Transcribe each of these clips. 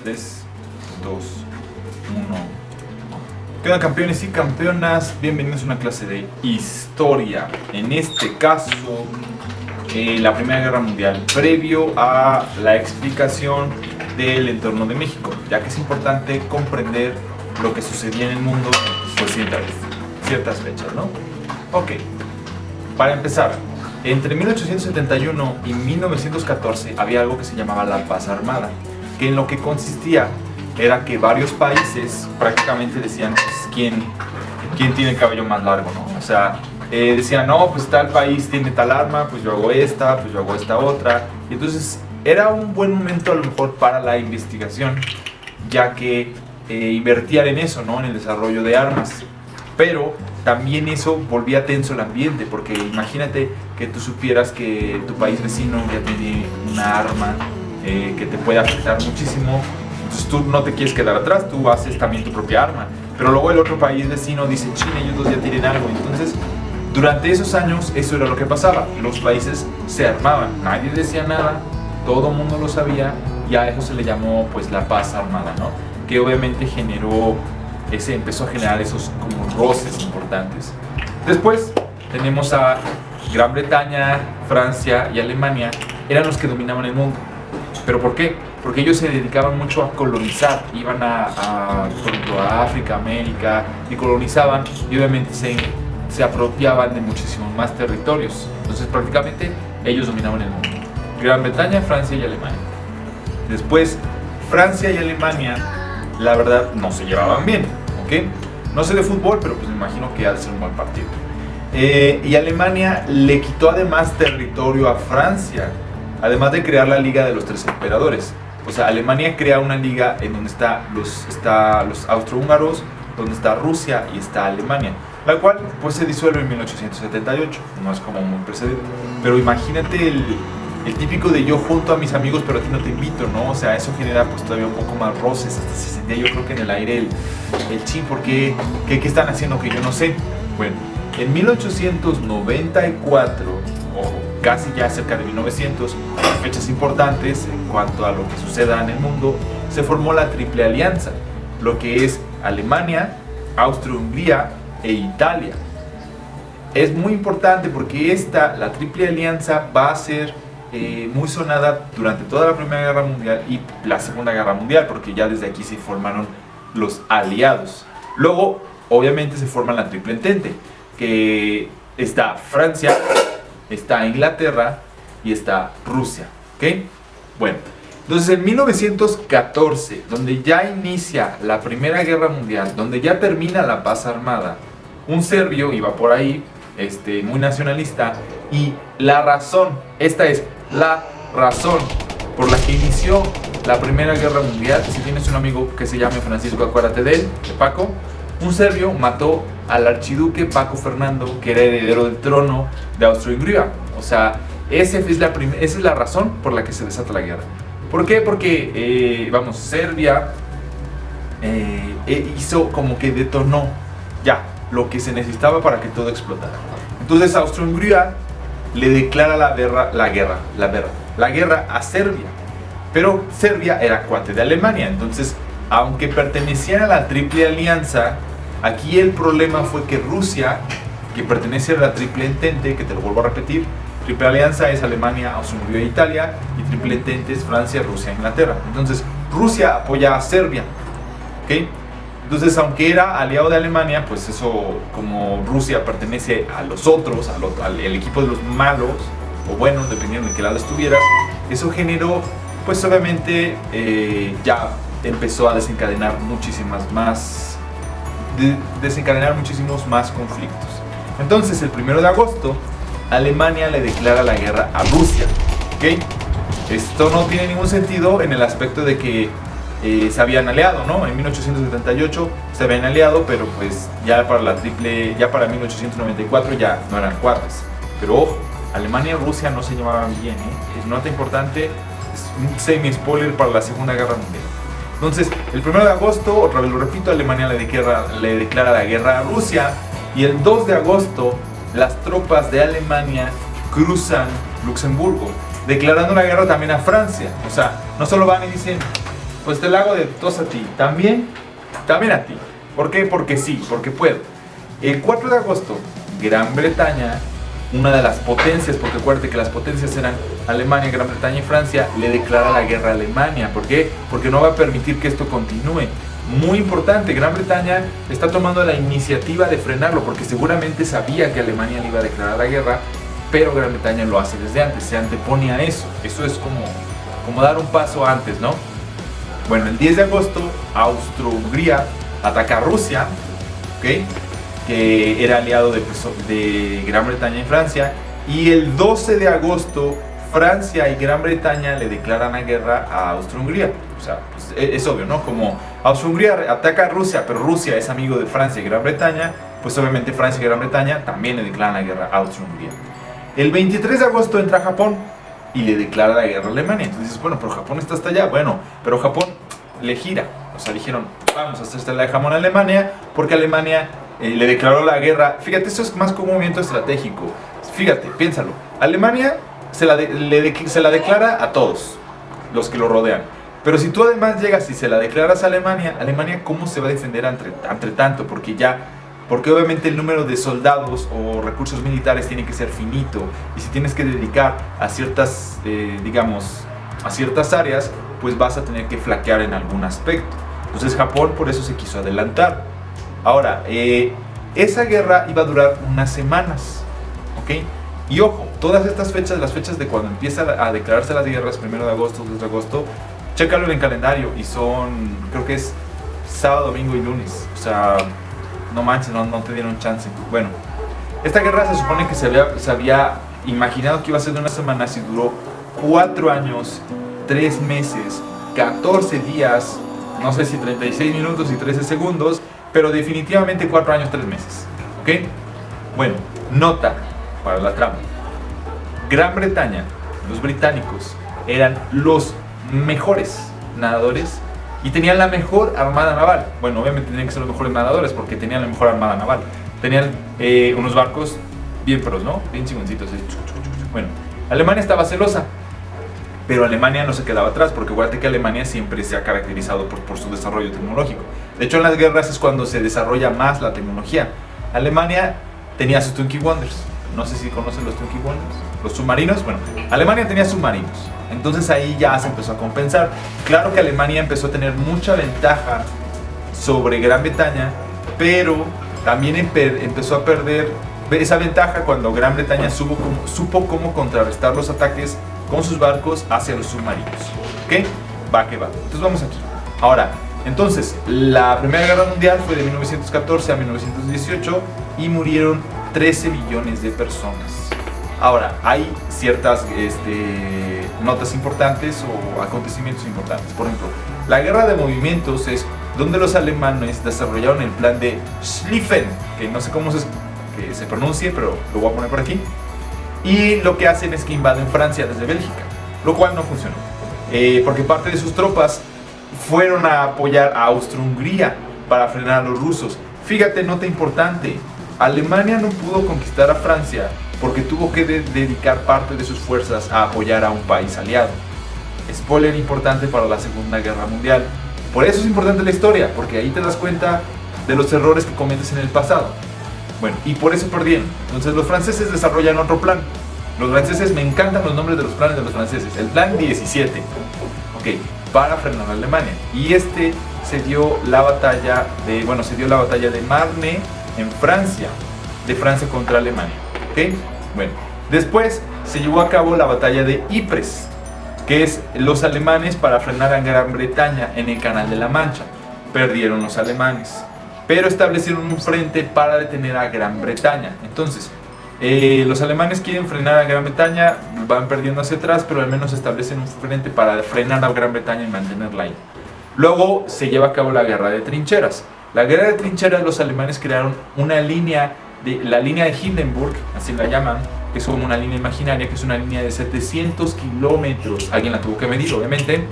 3, 2, 1. ¿Qué onda, campeones y campeonas? Bienvenidos a una clase de historia. En este caso, la Primera Guerra Mundial, previo a la explicación del entorno de México, ya que es importante comprender lo que sucedía en el mundo por ciertas fechas, ¿no? Ok, para empezar, entre 1871 y 1914 había algo que se llamaba la paz armada, que en lo que consistía era que varios países prácticamente decían pues, quién tiene el cabello más largo, ¿no? O sea, decían, no, pues tal país tiene tal arma, pues yo hago esta, pues yo hago esta otra. Y entonces era un buen momento a lo mejor para la investigación, ya que invertían en eso, ¿no? En el desarrollo de armas. Pero también eso volvía tenso el ambiente, porque imagínate que tú supieras que tu país vecino ya tiene una arma que te puede afectar muchísimo. Entonces tú no te quieres quedar atrás, tú haces también tu propia arma. Pero luego el otro país vecino dice, China, ellos dos ya tienen algo. Entonces, durante esos años, eso era lo que pasaba. Los países se armaban, nadie decía nada, todo el mundo lo sabía, y a eso se le llamó pues la paz armada, ¿no? Que obviamente empezó a generar esos como roces importantes. Después tenemos a Gran Bretaña, Francia y Alemania, eran los que dominaban el mundo. ¿Pero por qué? Porque ellos se dedicaban mucho a colonizar, iban por ejemplo, a África, América, y colonizaban, y obviamente se apropiaban de muchísimos más territorios. Entonces prácticamente ellos dominaban el mundo. Gran Bretaña, Francia y Alemania. Después, Francia y Alemania, la verdad, no se llevaban bien, ¿ok? No sé de fútbol, pero pues me imagino que ha de ser un buen partido. Y Alemania le quitó además territorio a Francia, además de crear la Liga de los Tres Emperadores. O sea, Alemania crea una liga en donde está los austrohúngaros, donde está Rusia y está Alemania, la cual pues se disuelve en 1878, no es como muy precedente. Pero imagínate el típico de yo junto a mis amigos pero a ti no te invito, ¿no? O sea, eso genera pues todavía un poco más roces, hasta se sentía yo creo que en el aire el chin, ¿por qué están haciendo que yo no sé? Bueno, en 1894, o casi ya cerca de 1900, fechas importantes en cuanto a lo que suceda en el mundo, se formó la Triple Alianza, lo que es Alemania, Austria-Hungría e Italia. Es muy importante porque la Triple Alianza va a ser muy sonada durante toda la Primera Guerra Mundial y la Segunda Guerra Mundial, porque ya desde aquí se formaron los aliados. Luego, obviamente, se forma la Triple Entente, que está Francia, está Inglaterra y está Rusia, ¿ok? Bueno, entonces en 1914, donde ya inicia la Primera Guerra Mundial, donde ya termina la paz armada, un serbio iba por ahí, muy nacionalista, y esta es la razón por la que inició la Primera Guerra Mundial. Si tienes un amigo que se llame Francisco, acuérdate de él, de Paco. Un serbio mató al archiduque Paco Fernando, que era heredero del trono de Austria-Hungría. O sea, esa es la razón por la que se desata la guerra. ¿Por qué? Porque, Serbia hizo como que detonó ya lo que se necesitaba para que todo explotara. Entonces Austria-Hungría le declara la guerra a Serbia. Pero Serbia era cuate de Alemania, entonces aunque pertenecían a la Triple Alianza, aquí el problema fue que Rusia, que pertenece a la Triple Entente, que te lo vuelvo a repetir, Triple Alianza es Alemania, Austria-Hungría e Italia, y Triple Entente es Francia, Rusia e Inglaterra. Entonces Rusia apoya a Serbia, ¿ok? Entonces, aunque era aliado de Alemania, pues eso, como Rusia pertenece a los otros, al equipo de los malos, o buenos, dependiendo de qué lado estuvieras, eso generó, pues obviamente, ya empezó a desencadenar muchísimos más conflictos. Entonces, el 1 de agosto, Alemania le declara la guerra a Rusia, ¿ok? Esto no tiene ningún sentido en el aspecto de que se habían aliado, ¿no? En 1878 se habían aliado, pero pues ya para 1894 ya no eran cuates. Pero ojo, Alemania y Rusia no se llevaban bien, ¿eh? Es nota importante, es un semi-spoiler para la Segunda Guerra Mundial. Entonces, el 1 de agosto, otra vez lo repito, Alemania le declara la guerra a Rusia, y el 2 de agosto las tropas de Alemania cruzan Luxemburgo, declarando la guerra también a Francia. O sea, no solo van y dicen, Pues te la hago de tos a ti. También a ti. ¿Por qué? Porque sí, porque puedo. El 4 de agosto, Gran Bretaña, una de las potencias, porque acuérdate que las potencias eran Alemania, Gran Bretaña y Francia, le declara la guerra a Alemania. ¿Por qué? Porque no va a permitir que esto continúe. Muy importante, Gran Bretaña está tomando la iniciativa de frenarlo, porque seguramente sabía que Alemania le iba a declarar la guerra, pero Gran Bretaña lo hace desde antes, se antepone a eso. Eso es como dar un paso antes, ¿no? Bueno, el 10 de agosto, Austro-Hungría ataca a Rusia, ¿ok? Que era aliado de Gran Bretaña y Francia, y el 12 de agosto Francia y Gran Bretaña le declaran la guerra a Austro-Hungría. O sea, pues es obvio, ¿no? Como Austro-Hungría ataca a Rusia, pero Rusia es amigo de Francia y Gran Bretaña, pues obviamente Francia y Gran Bretaña también le declaran la guerra a Austro-Hungría. El 23 de agosto entra Japón y le declara la guerra a Alemania. Entonces dices, bueno, pero Japón está hasta allá. Bueno, pero Japón le gira. O sea, dijeron, vamos a hacer la de Japón a Alemania, porque Alemania le declaró la guerra. Fíjate, esto es más como un movimiento estratégico. Fíjate, piénsalo. Alemania se la declara a todos los que lo rodean. Pero si tú además llegas y se la declaras a Alemania, Alemania ¿cómo se va a defender ante tanto? Porque obviamente el número de soldados o recursos militares tiene que ser finito. Y si tienes que dedicar a ciertas, a ciertas áreas, pues vas a tener que flaquear en algún aspecto. Entonces Japón por eso se quiso adelantar. Ahora, esa guerra iba a durar unas semanas, ¿ok? Y ojo, todas estas fechas, las fechas de cuando empieza a declararse las guerras, 1 de agosto, 2 de agosto, chécalo en el calendario y son, creo que es sábado, domingo y lunes. O sea, no manches, no te dieron chance. Bueno, esta guerra se supone que se había imaginado que iba a ser de unas semanas y duró 4 años, 3 meses, 14 días, no sé si 36 minutos y 13 segundos, pero definitivamente 4 años, 3 meses, ¿ok? Bueno, nota para la trama. Gran Bretaña, los británicos, eran los mejores nadadores y tenían la mejor armada naval. Bueno, obviamente tenían que ser los mejores nadadores porque tenían la mejor armada naval. Tenían unos barcos bien pros, ¿no? Bien chingoncitos. Bueno, Alemania estaba celosa, pero Alemania no se quedaba atrás, porque acuérdate que Alemania siempre se ha caracterizado por su desarrollo tecnológico. De hecho, en las guerras es cuando se desarrolla más la tecnología. Alemania tenía sus Twinkie Wonders. No sé si conocen los Twinkie Wonders. Los submarinos, bueno, Alemania tenía submarinos. Entonces ahí ya se empezó a compensar. Claro que Alemania empezó a tener mucha ventaja sobre Gran Bretaña, pero también empezó a perder esa ventaja cuando Gran Bretaña supo cómo contrarrestar los ataques con sus barcos hacia los submarinos. ¿Ok? Va que va. Entonces vamos aquí. Ahora, entonces, la Primera Guerra Mundial fue de 1914 a 1918 y murieron 13 millones de personas. Ahora, hay ciertas notas importantes o acontecimientos importantes. Por ejemplo, la guerra de movimientos es donde los alemanes desarrollaron el plan de Schlieffen, que no sé cómo se pronuncie, pero lo voy a poner por aquí. Y lo que hacen es que invaden Francia desde Bélgica, lo cual no funcionó, porque parte de sus tropas fueron a apoyar a Austro-Hungría para frenar a los rusos. Fíjate, nota importante, Alemania no pudo conquistar a Francia porque tuvo que dedicar parte de sus fuerzas a apoyar a un país aliado. Spoiler importante para la Segunda Guerra Mundial. Por eso es importante la historia, porque ahí te das cuenta de los errores que cometes en el pasado. Bueno, y por eso perdieron. Entonces los franceses desarrollan otro plan. Los franceses, me encantan los nombres de los planes de los franceses. El plan 17, ok, para frenar a Alemania. Y se dio la batalla de Marne en Francia, de Francia contra Alemania, ok. Bueno, después se llevó a cabo la batalla de Ypres, que es los alemanes para frenar a Gran Bretaña en el Canal de la Mancha. Perdieron los alemanes, pero establecieron un frente para detener a Gran Bretaña. Entonces, los alemanes quieren frenar a Gran Bretaña, van perdiendo hacia atrás, pero al menos establecen un frente para frenar a Gran Bretaña y mantenerla ahí. Luego se lleva a cabo la guerra de trincheras. La guerra de trincheras, los alemanes crearon la línea de Hindenburg, así la llaman, que es como una línea imaginaria, que es una línea de 700 kilómetros, alguien la tuvo que medir obviamente,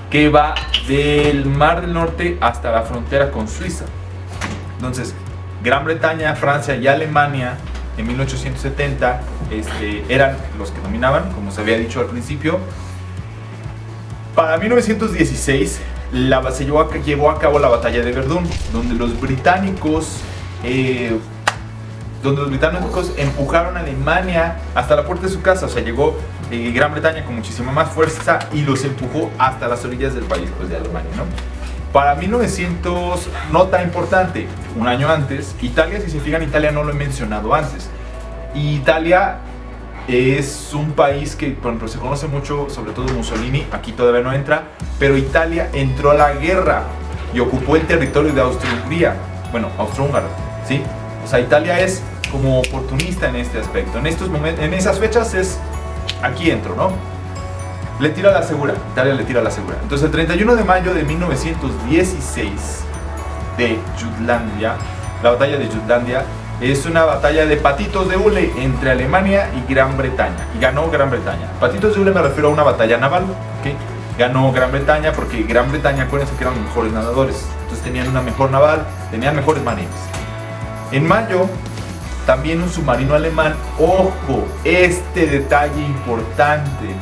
que va del Mar del Norte hasta la frontera con Suiza. Entonces, Gran Bretaña, Francia y Alemania en 1870 eran los que dominaban, como se había dicho al principio. Para 1916 se llevó a cabo la batalla de Verdún, donde los británicos empujaron a Alemania hasta la puerta de su casa. O sea, llegó Gran Bretaña con muchísima más fuerza y los empujó hasta las orillas del país, pues, de Alemania, ¿no? Para 1900, nota importante, un año antes, Italia, si se fijan, Italia no lo he mencionado antes. Italia es un país que, por ejemplo, se conoce mucho, sobre todo Mussolini, aquí todavía no entra, pero Italia entró a la guerra y ocupó el territorio de Austria-Hungría, bueno, austrohúngaro, ¿sí? O sea, Italia es como oportunista en este aspecto. En estos momentos, en esas fechas es, aquí entro, ¿no? Le tira la segura, Italia le tira la segura. Entonces el 31 de mayo de 1916 de Jutlandia, la batalla de Jutlandia, es una batalla de patitos de hule entre Alemania y Gran Bretaña. Y ganó Gran Bretaña. Patitos de hule me refiero a una batalla naval, ¿ok? Ganó Gran Bretaña porque Gran Bretaña, acuérdense que eran los mejores nadadores. Entonces tenían una mejor naval, tenían mejores marinos. En mayo, también un submarino alemán. Ojo, este detalle importante.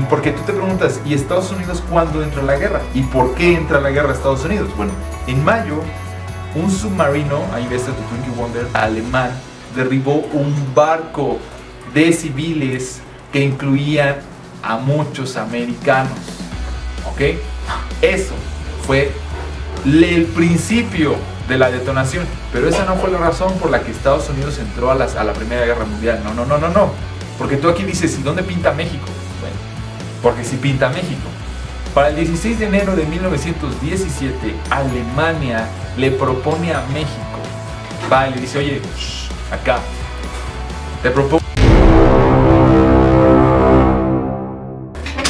Porque tú te preguntas, ¿y Estados Unidos cuándo entra a la guerra? ¿Y por qué entra a la guerra Estados Unidos? Bueno, en mayo, un submarino, ahí ves tu Twinkie Wonder, alemán, derribó un barco de civiles que incluían a muchos americanos. ¿Ok? Eso fue el principio de la detonación. Pero esa no fue la razón por la que Estados Unidos entró a la Primera Guerra Mundial. No. Porque tú aquí dices, ¿y dónde pinta México? Bueno, porque sí pinta México. Para el 16 de enero de 1917, Alemania le propone a México, va y le dice, oye, acá, te propongo.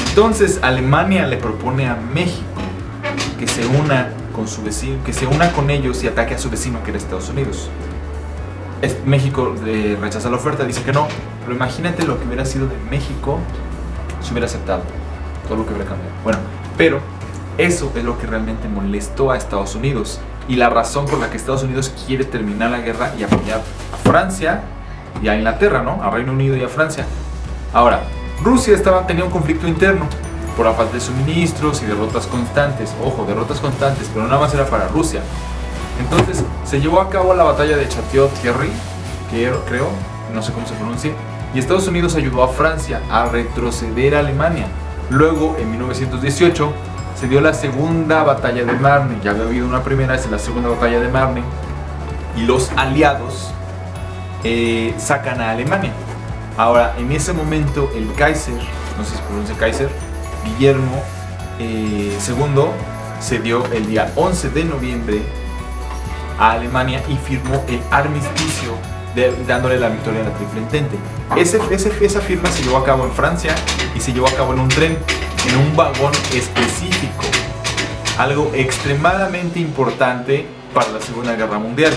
Entonces Alemania le propone a México que se una con su vecino, que se una con ellos y ataque a su vecino, que era Estados Unidos. México rechaza la oferta, dice que no, pero imagínate lo que hubiera sido de México si hubiera aceptado, todo lo que hubiera cambiado. Bueno, pero eso es lo que realmente molestó a Estados Unidos y la razón por la que Estados Unidos quiere terminar la guerra y apoyar a Francia y a Inglaterra, ¿no? A Reino Unido y a Francia. Ahora, Rusia tenía un conflicto interno por la falta de suministros y derrotas constantes. Ojo, derrotas constantes, pero nada más era para Rusia. Entonces se llevó a cabo la batalla de Château-Thierry, creo, no sé cómo se pronuncia, y Estados Unidos ayudó a Francia a retroceder a Alemania. Luego, en 1918, se dio la segunda batalla de Marne. Ya había habido una primera, es la segunda batalla de Marne, y los aliados sacan a Alemania. Ahora, en ese momento, el Kaiser, no sé si se pronuncia Kaiser, Guillermo II, se dio el día 11 de noviembre a Alemania y firmó el armisticio dándole la victoria a la Triple Entente. Esa firma se llevó a cabo en Francia y se llevó a cabo en un tren, en un vagón específico, algo extremadamente importante para la Segunda Guerra Mundial.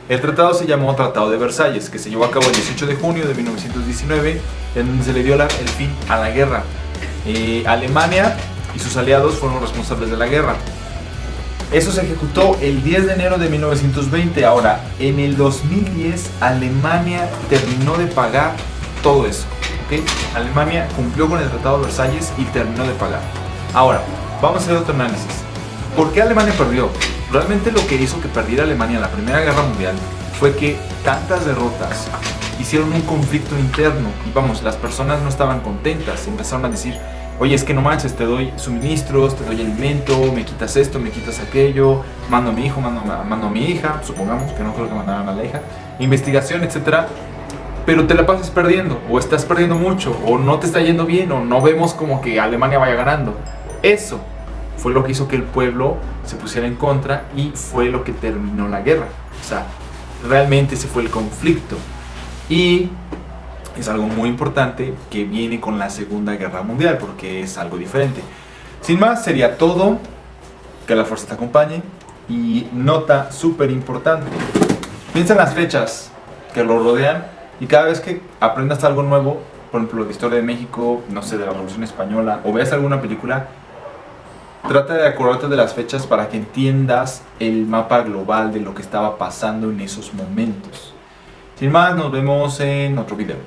El tratado se llamó Tratado de Versalles, que se llevó a cabo el 18 de junio de 1919, en donde se le dio el fin a la guerra. Alemania y sus aliados fueron responsables de la guerra. Eso se ejecutó el 10 de enero de 1920. Ahora, en el 2010, Alemania terminó de pagar todo eso. ¿Okay? Alemania cumplió con el Tratado de Versalles y terminó de pagar. Ahora, vamos a hacer otro análisis. ¿Por qué Alemania perdió? Realmente lo que hizo que perdiera Alemania en la Primera Guerra Mundial fue que tantas derrotas hicieron un conflicto interno. Y vamos, las personas no estaban contentas. Empezaron a decir, oye, es que no manches, te doy suministros, te doy alimento, me quitas esto, me quitas aquello, mando a mi hijo, mando a mi hija, supongamos que no creo que mandaran a la hija, investigación, etcétera, pero te la pasas perdiendo, o estás perdiendo mucho, o no te está yendo bien, o no vemos como que Alemania vaya ganando. Eso fue lo que hizo que el pueblo se pusiera en contra y fue lo que terminó la guerra. O sea, realmente ese fue el conflicto. Y es algo muy importante que viene con la Segunda Guerra Mundial, porque es algo diferente. Sin más, sería todo. Que la fuerza te acompañe. Y nota súper importante: piensa en las fechas que lo rodean y cada vez que aprendas algo nuevo, por ejemplo, de historia de México, no sé, de la Revolución Española, o veas alguna película, trata de acordarte de las fechas para que entiendas el mapa global de lo que estaba pasando en esos momentos. Sin más, nos vemos en otro video.